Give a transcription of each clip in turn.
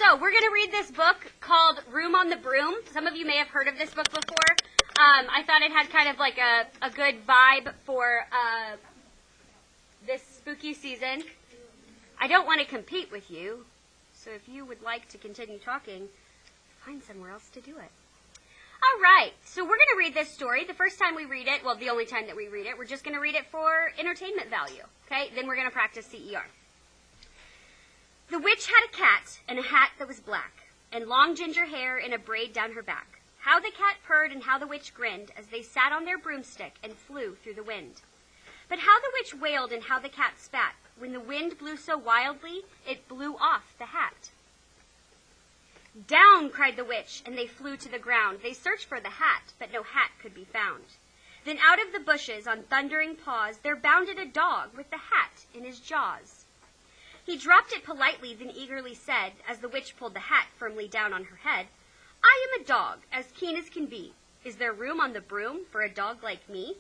So we're going to read this book called Room on the Broom. Some of you may have heard of this book before. I thought it had kind of like a good vibe for this spooky season. I don't want to compete with you, so if you would like to continue talking, find somewhere else to do it. All right, so we're going to read this story. The first time we read it, well, the only time that we read it, we're just going to read it for entertainment value, okay? Then we're going to practice CER. The witch had a cat and a hat that was black, and long ginger hair in a braid down her back. How the cat purred and how the witch grinned as they sat on their broomstick and flew through the wind. But how the witch wailed and how the cat spat. When the wind blew so wildly, it blew off the hat. Down, cried the witch, and they flew to the ground. They searched for the hat, but no hat could be found. Then out of the bushes, on thundering paws, there bounded a dog with the hat in his jaws. He dropped it politely, then eagerly said, as the witch pulled the hat firmly down on her head, I am a dog, as keen as can be. Is there room on the broom for a dog like me?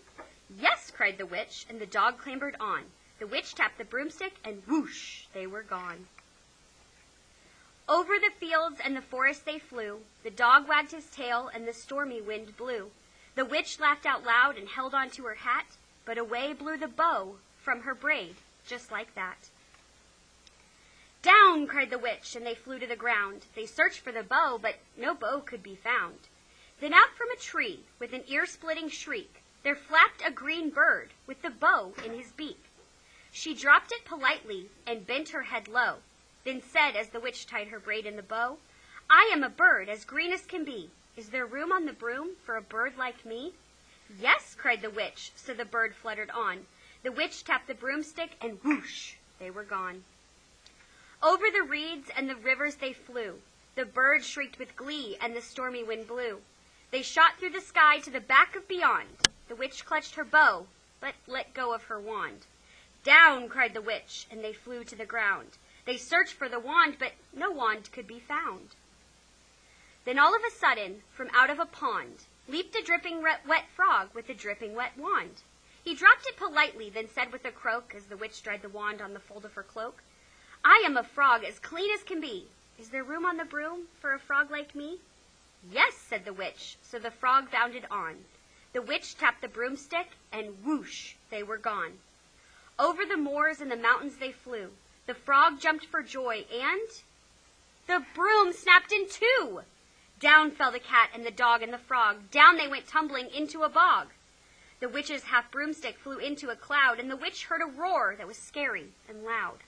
Yes, cried the witch, and the dog clambered on. The witch tapped the broomstick, and whoosh, they were gone. Over the fields and the forest they flew. The dog wagged his tail, and the stormy wind blew. The witch laughed out loud and held on to her hat, but away blew the bow from her braid, just like that. Down, cried the witch, and they flew to the ground. They searched for the bow, but no bow could be found. Then out from a tree, with an ear-splitting shriek, there flapped a green bird with the bow in his beak. She dropped it politely and bent her head low, then said as the witch tied her braid in the bow, I am a bird as green as can be. Is there room on the broom for a bird like me? Yes, cried the witch, so the bird fluttered on. The witch tapped the broomstick, and whoosh, they were gone. Over the reeds and the rivers they flew. The bird shrieked with glee, and the stormy wind blew. They shot through the sky to the back of beyond. The witch clutched her bow, but let go of her wand. Down, cried the witch, and they flew to the ground. They searched for the wand, but no wand could be found. Then all of a sudden, from out of a pond, leaped a dripping wet frog with a dripping wet wand. He dropped it politely, then said with a croak, as the witch dried the wand on the fold of her cloak, I am a frog as clean as can be. Is there room on the broom for a frog like me? Yes, said the witch, so the frog bounded on. The witch tapped the broomstick, and whoosh, they were gone. Over the moors and the mountains they flew. The frog jumped for joy, and the broom snapped in two. Down fell the cat and the dog and the frog. Down they went tumbling into a bog. The witch's half broomstick flew into a cloud, and the witch heard a roar that was scary and loud.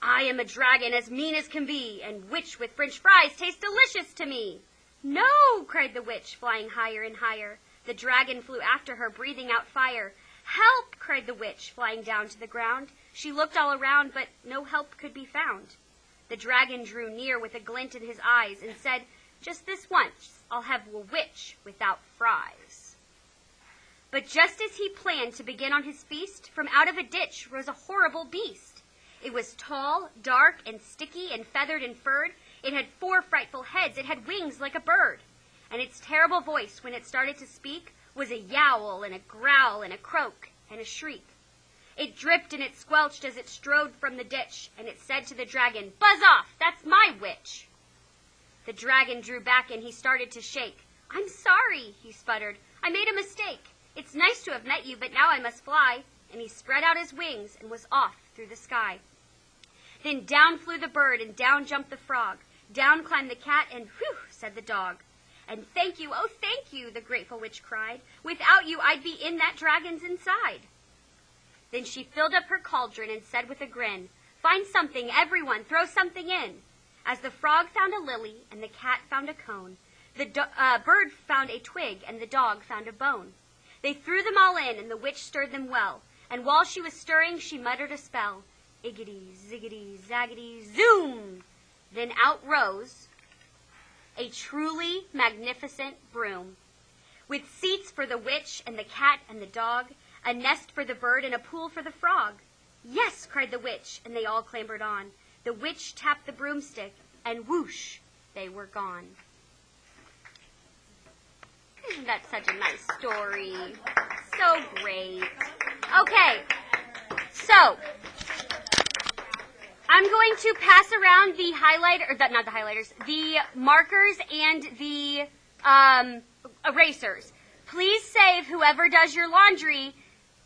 I am a dragon as mean as can be, and witch with French fries tastes delicious to me. No, cried the witch, flying higher and higher. The dragon flew after her, breathing out fire. Help, cried the witch, flying down to the ground. She looked all around, but no help could be found. The dragon drew near with a glint in his eyes and said, just this once, I'll have a witch without fries. But just as he planned to begin on his feast, from out of a ditch rose a horrible beast. It was tall, dark, and sticky, and feathered and furred. It had 4 frightful heads. It had wings like a bird. And its terrible voice, when it started to speak, was a yowl and a growl and a croak and a shriek. It dripped and it squelched as it strode from the ditch, and it said to the dragon, Buzz off, that's my witch. The dragon drew back and he started to shake. I'm sorry, he sputtered. I made a mistake. It's nice to have met you, but now I must fly. And he spread out his wings and was off through the sky. Then down flew the bird, and down jumped the frog. Down climbed the cat, and whew, said the dog. And thank you, oh thank you, the grateful witch cried. Without you, I'd be in that dragon's inside. Then she filled up her cauldron and said with a grin, Find something, everyone, throw something in. As the frog found a lily, and the cat found a cone, the bird found a twig, and the dog found a bone. They threw them all in, and the witch stirred them well. And while she was stirring, she muttered a spell. Iggity, ziggity, zaggity, zoom! Then out rose a truly magnificent broom, with seats for the witch and the cat and the dog, a nest for the bird and a pool for the frog. Yes, cried the witch, and they all clambered on. The witch tapped the broomstick, and whoosh, they were gone. Isn't that such a nice story? So great. Okay, so I'm going to pass around the highlighter, or not the highlighters, the markers and the erasers. Please save whoever does your laundry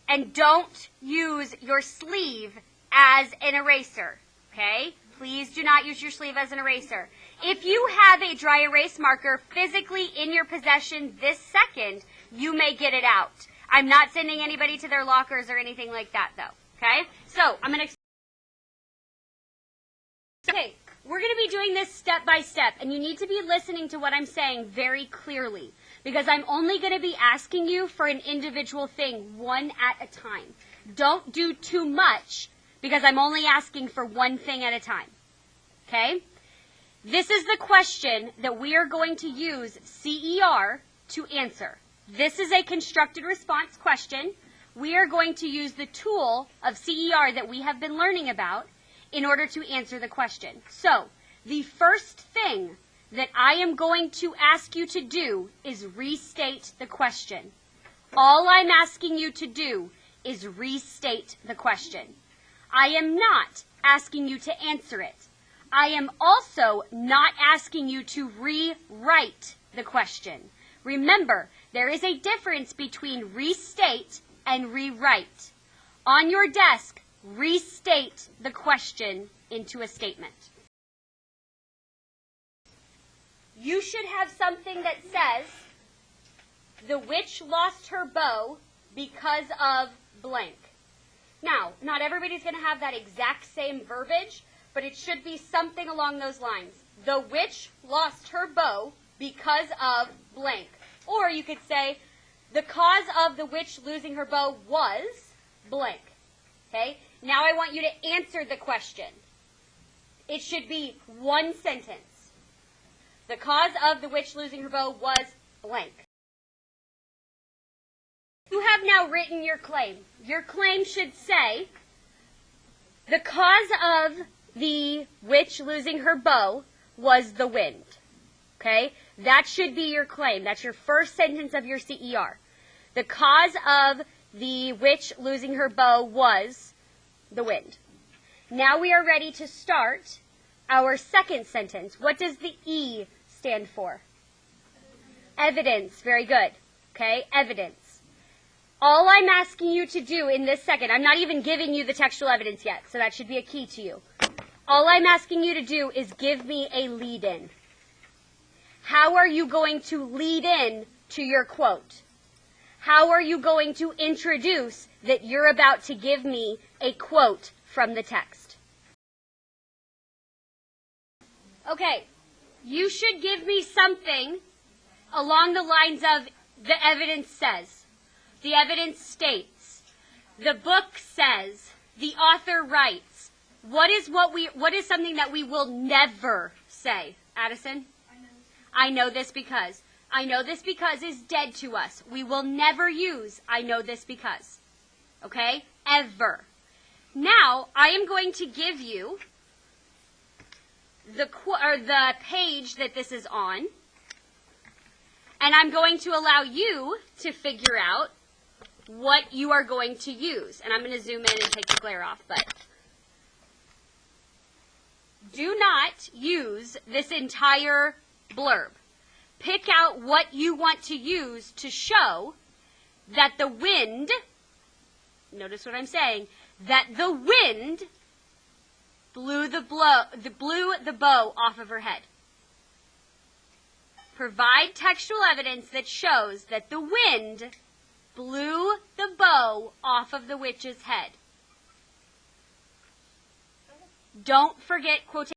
and don't use your sleeve as an eraser, okay? Please do not use your sleeve as an eraser. If you have a dry erase marker physically in your possession this second, you may get it out. I'm not sending anybody to their lockers or anything like that, though, okay? So, I'm going to... Okay, we're going to be doing this step by step, and you need to be listening to what I'm saying very clearly, because I'm only going to be asking you for an individual thing, one at a time. Don't do too much, because I'm only asking for one thing at a time, okay? This is the question that we are going to use CER to answer. This is a constructed response question. We are going to use the tool of CER that we have been learning about in order to answer the question. So, the first thing that I am going to ask you to do is restate the question. All I'm asking you to do is restate the question. I am not asking you to answer it. I am also not asking you to rewrite the question. Remember, there is a difference between restate and rewrite. On your desk, restate the question into a statement. You should have something that says, the witch lost her bow because of blank. Now, not everybody's going to have that exact same verbiage, but it should be something along those lines. The witch lost her bow because of blank. Or you could say, the cause of the witch losing her bow was blank. Okay? Now I want you to answer the question. It should be one sentence. The cause of the witch losing her bow was blank. You have now written your claim. Your claim should say, the cause of the witch losing her bow was the wind. Okay? That should be your claim. That's your first sentence of your CER. The cause of the witch losing her bow was the wind. Now we are ready to start our second sentence. What does the E stand for? Evidence. Very good. Okay? Evidence. All I'm asking you to do in this second, I'm not even giving you the textual evidence yet, so that should be a key to you. All I'm asking you to do is give me a lead-in. How are you going to lead in to your quote? How are you going to introduce that you're about to give me a quote from the text? Okay, you should give me something along the lines of the evidence says. The evidence states. The book says. The author writes. What is something that we will never say? Addison? I know this because. I know this because is dead to us. We will never use I know this because. Okay? Ever. Now, I am going to give you the page that this is on, and I'm going to allow you to figure out what you are going to use. And I'm going to zoom in and take the glare off, but do not use this entire blurb. Pick out what you want to use to show that the wind, notice what I'm saying, that the wind blew the bow off of her head. Provide textual evidence that shows that the wind blew the bow off of the witch's head. Don't forget quotation.